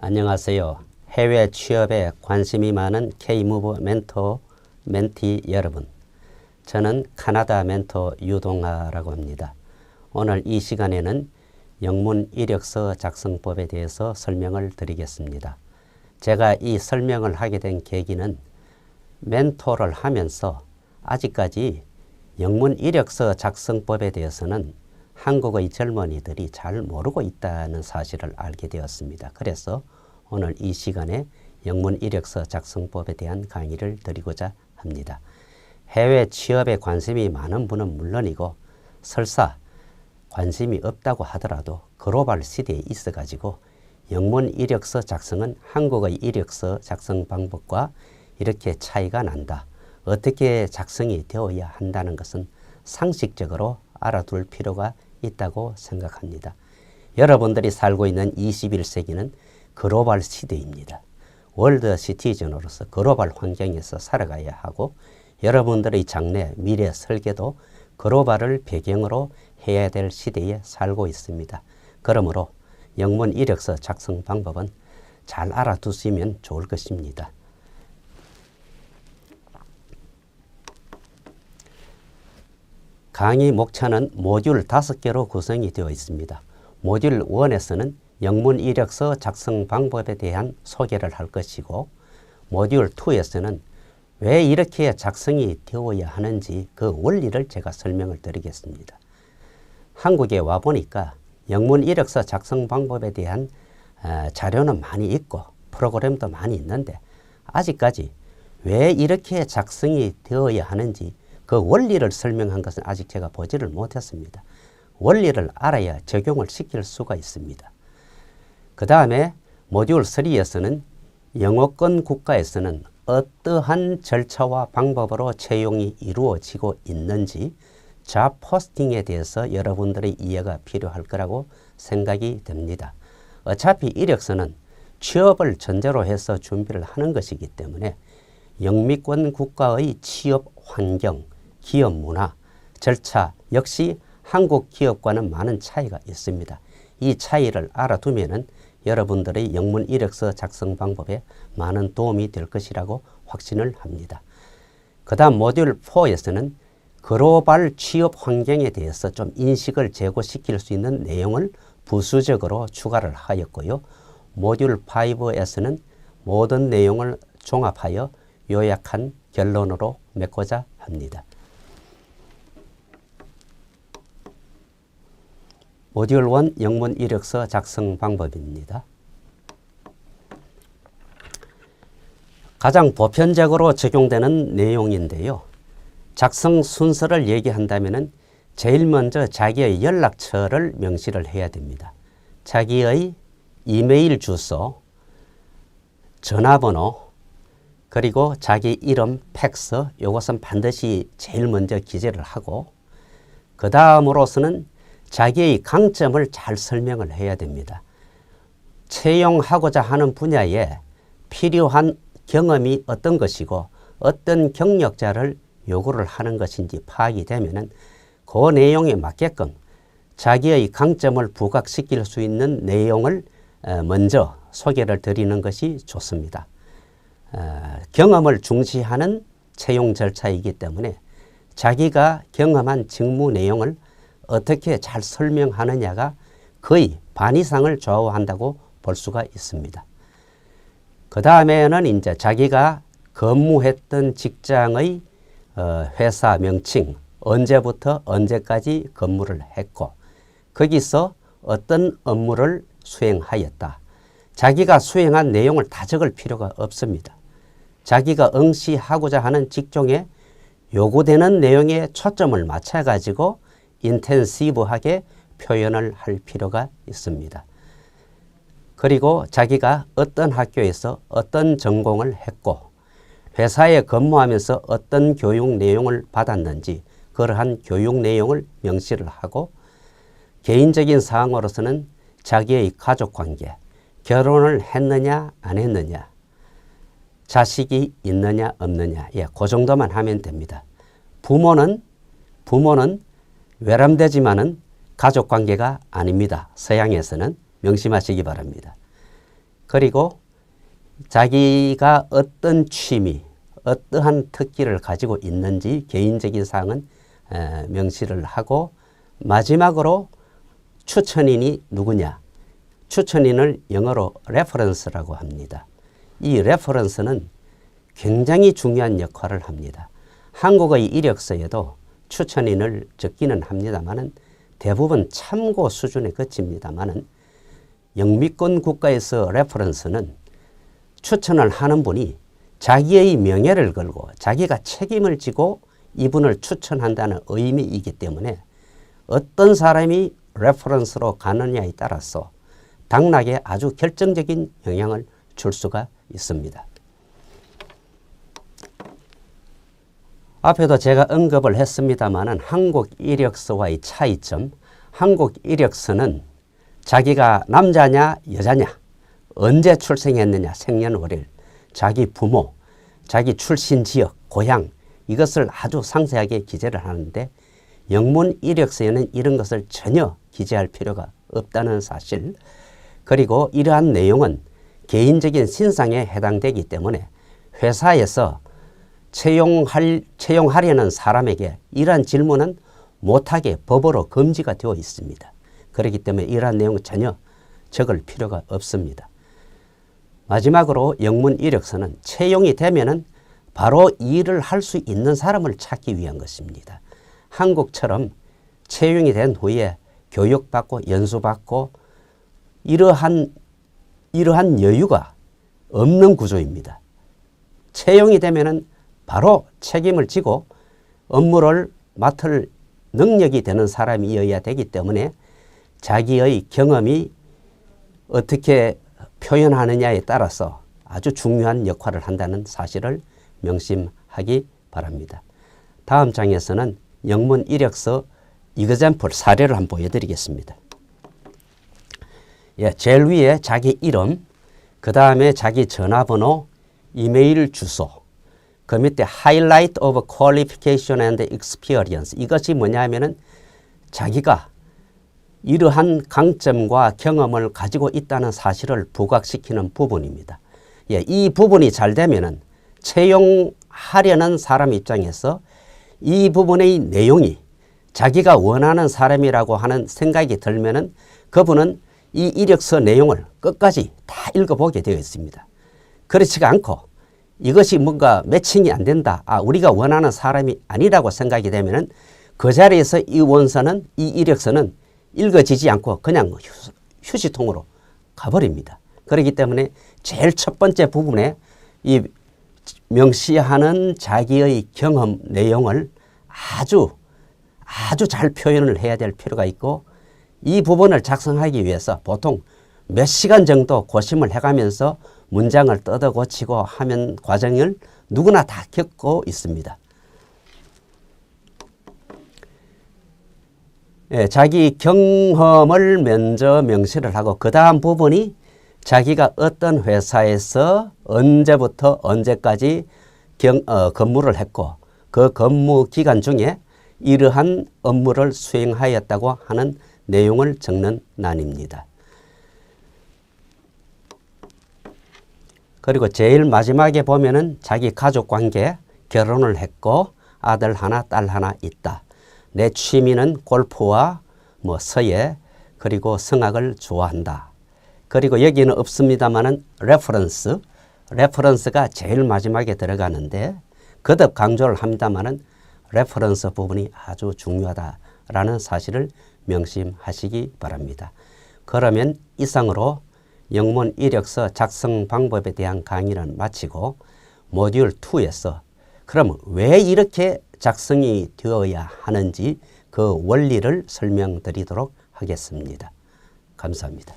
안녕하세요. 해외 취업에 관심이 많은 K-무브 멘토, 멘티 여러분. 저는 카나다 멘토 유동하라고 합니다. 오늘 이 시간에는 영문 이력서 작성법에 대해서 설명을 드리겠습니다. 제가 이 설명을 하게 된 계기는 멘토를 하면서 아직까지 영문 이력서 작성법에 대해서는 한국의 젊은이들이 잘 모르고 있다는 사실을 알게 되었습니다. 그래서 오늘 이 시간에 영문 이력서 작성법에 대한 강의를 드리고자 합니다. 해외 취업에 관심이 많은 분은 물론이고 설사 관심이 없다고 하더라도 글로벌 시대에 있어가지고 영문 이력서 작성은 한국의 이력서 작성 방법과 이렇게 차이가 난다. 어떻게 작성이 되어야 한다는 것은 상식적으로 알아둘 필요가 있다고 생각합니다. 여러분들이 살고 있는 21세기는 글로벌 시대입니다. 월드 시티즌으로서 글로벌 환경에서 살아가야 하고 여러분들의 장래, 미래 설계도 글로벌을 배경으로 해야 될 시대에 살고 있습니다. 그러므로 영문 이력서 작성 방법은 잘 알아두시면 좋을 것입니다. 강의 목차는 모듈 5개로 구성이 되어 있습니다. 모듈 1에서는 영문 이력서 작성 방법에 대한 소개를 할 것이고 모듈 2에서는 왜 이렇게 작성이 되어야 하는지 그 원리를 제가 설명을 드리겠습니다. 한국에 와 보니까 영문 이력서 작성 방법에 대한 자료는 많이 있고 프로그램도 많이 있는데 아직까지 왜 이렇게 작성이 되어야 하는지 그 원리를 설명한 것은 아직 제가 보지를 못했습니다. 원리를 알아야 적용을 시킬 수가 있습니다. 그 다음에 모듈 3에서는 영어권 국가에서는 어떠한 절차와 방법으로 채용이 이루어지고 있는지 잡 포스팅에 대해서 여러분들의 이해가 필요할 거라고 생각이 됩니다. 어차피 이력서는 취업을 전제로 해서 준비를 하는 것이기 때문에 영미권 국가의 취업 환경, 기업 문화, 절차 역시 한국 기업과는 많은 차이가 있습니다. 이 차이를 알아두면은 여러분들의 영문 이력서 작성 방법에 많은 도움이 될 것이라고 확신을 합니다. 그 다음 모듈 4에서는 글로벌 취업 환경에 대해서 좀 인식을 제고시킬 수 있는 내용을 부수적으로 추가를 하였고요. 모듈 5에서는 모든 내용을 종합하여 요약한 결론으로 맺고자 합니다. 모듈 1 영문 이력서 작성 방법입니다. 가장 보편적으로 적용되는 내용인데요. 작성 순서를 얘기한다면 제일 먼저 자기의 연락처를 명시를 해야 됩니다. 자기의 이메일 주소, 전화번호, 그리고 자기 이름, 팩스, 이것은 반드시 제일 먼저 기재를 하고 그 다음으로서는 자기의 강점을 잘 설명을 해야 됩니다. 채용하고자 하는 분야에 필요한 경험이 어떤 것이고 어떤 경력자를 요구를 하는 것인지 파악이 되면은 그 내용에 맞게끔 자기의 강점을 부각시킬 수 있는 내용을 먼저 소개를 드리는 것이 좋습니다. 경험을 중시하는 채용 절차이기 때문에 자기가 경험한 직무 내용을 어떻게 잘 설명하느냐가 거의 반 이상을 좌우한다고 볼 수가 있습니다. 그 다음에는 이제 자기가 근무했던 직장의 회사 명칭, 언제부터 언제까지 근무를 했고 거기서 어떤 업무를 수행하였다. 자기가 수행한 내용을 다 적을 필요가 없습니다. 자기가 응시하고자 하는 직종에 요구되는 내용에 초점을 맞춰가지고 인텐시브하게 표현을 할 필요가 있습니다. 그리고 자기가 어떤 학교에서 어떤 전공을 했고 회사에 근무하면서 어떤 교육 내용을 받았는지 그러한 교육 내용을 명시를 하고 개인적인 사항으로서는 자기의 가족관계, 결혼을 했느냐 안 했느냐, 자식이 있느냐 없느냐, 그 정도만 하면 됩니다. 부모는 외람되지만은 가족관계가 아닙니다. 서양에서는 명심하시기 바랍니다. 그리고 자기가 어떤 취미, 어떠한 특기를 가지고 있는지 개인적인 사항은 명시를 하고 마지막으로 추천인이 누구냐. 추천인을 영어로 레퍼런스라고 합니다. 이 레퍼런스는 굉장히 중요한 역할을 합니다. 한국의 이력서에도 추천인을 적기는 합니다만은 대부분 참고 수준에 그칩니다만은 영미권 국가에서 레퍼런스는 추천을 하는 분이 자기의 명예를 걸고 자기가 책임을 지고 이분을 추천한다는 의미이기 때문에 어떤 사람이 레퍼런스로 가느냐에 따라서 당락에 아주 결정적인 영향을 줄 수가 있습니다. 앞에도 제가 언급을 했습니다마는 한국 이력서와의 차이점, 한국 이력서는 자기가 남자냐 여자냐, 언제 출생했느냐, 생년월일, 자기 부모, 자기 출신 지역, 고향 이것을 아주 상세하게 기재를 하는데 영문 이력서에는 이런 것을 전혀 기재할 필요가 없다는 사실, 그리고 이러한 내용은 개인적인 신상에 해당되기 때문에 회사에서 채용하려는 사람에게 이러한 질문은 못하게 법으로 금지가 되어 있습니다. 그렇기 때문에 이러한 내용은 전혀 적을 필요가 없습니다. 마지막으로 영문 이력서는 채용이 되면은 바로 일을 할 수 있는 사람을 찾기 위한 것입니다. 한국처럼 채용이 된 후에 교육받고 연수받고 이러한 여유가 없는 구조입니다. 채용이 되면은 바로 책임을 지고 업무를 맡을 능력이 되는 사람이어야 되기 때문에 자기의 경험이 어떻게 표현하느냐에 따라서 아주 중요한 역할을 한다는 사실을 명심하기 바랍니다. 다음 장에서는 영문 이력서 이그젬플 사례를 한번 보여드리겠습니다. 제일 위에 자기 이름, 그 다음에 자기 전화번호, 이메일 주소, 그 밑에 Highlight of Qualification and Experience. 이것이 뭐냐면은 자기가 이러한 강점과 경험을 가지고 있다는 사실을 부각시키는 부분입니다. 이 부분이 잘 되면은 채용하려는 사람 입장에서 이 부분의 내용이 자기가 원하는 사람이라고 하는 생각이 들면은 그분은 이 이력서 내용을 끝까지 다 읽어보게 되어 있습니다. 그렇지가 않고 이것이 뭔가 매칭이 안 된다. 우리가 원하는 사람이 아니라고 생각이 되면은 그 자리에서 이 원서는, 이 이력서는 읽어지지 않고 그냥 휴지통으로 가버립니다. 그렇기 때문에 제일 첫 번째 부분에 이 명시하는 자기의 경험 내용을 아주 잘 표현을 해야 될 필요가 있고, 이 부분을 작성하기 위해서 보통 몇 시간 정도 고심을 해가면서 문장을 뜯어 고치고 하면 과정을 누구나 다 겪고 있습니다. 자기 경험을 먼저 명시를 하고 그 다음 부분이 자기가 어떤 회사에서 언제부터 언제까지 근무를 했고 그 근무 기간 중에 이러한 업무를 수행하였다고 하는 내용을 적는 난입니다. 그리고 제일 마지막에 보면은 자기 가족 관계, 결혼을 했고 아들 하나, 딸 하나 있다. 내 취미는 골프와 서예, 그리고 성악을 좋아한다. 그리고 여기는 없습니다만은 레퍼런스가 제일 마지막에 들어가는데 거듭 강조를 합니다만은 레퍼런스 부분이 아주 중요하다라는 사실을 명심하시기 바랍니다. 그러면 이상으로 영문 이력서 작성 방법에 대한 강의는 마치고 모듈 2에서 그럼 왜 이렇게 작성이 되어야 하는지 그 원리를 설명드리도록 하겠습니다. 감사합니다.